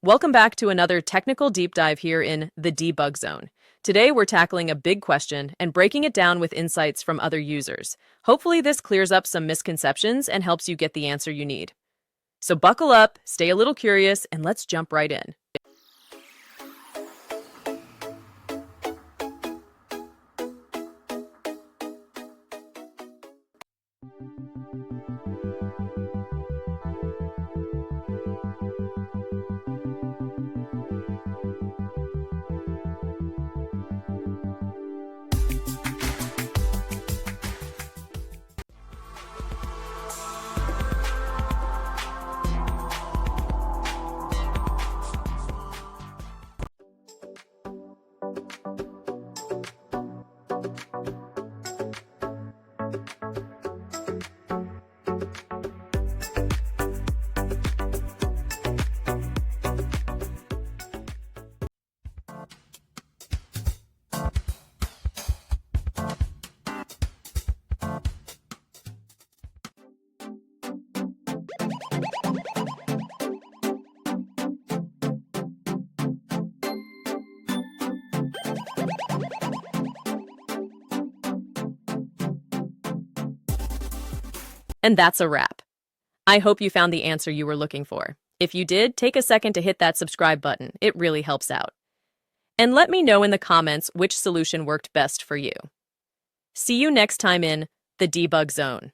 Welcome back to another technical deep dive here in the debug zone. Today we're tackling a big question and breaking it down with insights from other users. Hopefully this clears up some misconceptions and helps you get the answer you need. So buckle up, stay a little curious, and let's jump right in. And that's a wrap. I hope you found the answer you were looking for. If you did, take a second to hit that subscribe button. It really helps out. And let me know in the comments which solution worked best for you. See you next time in the debug zone.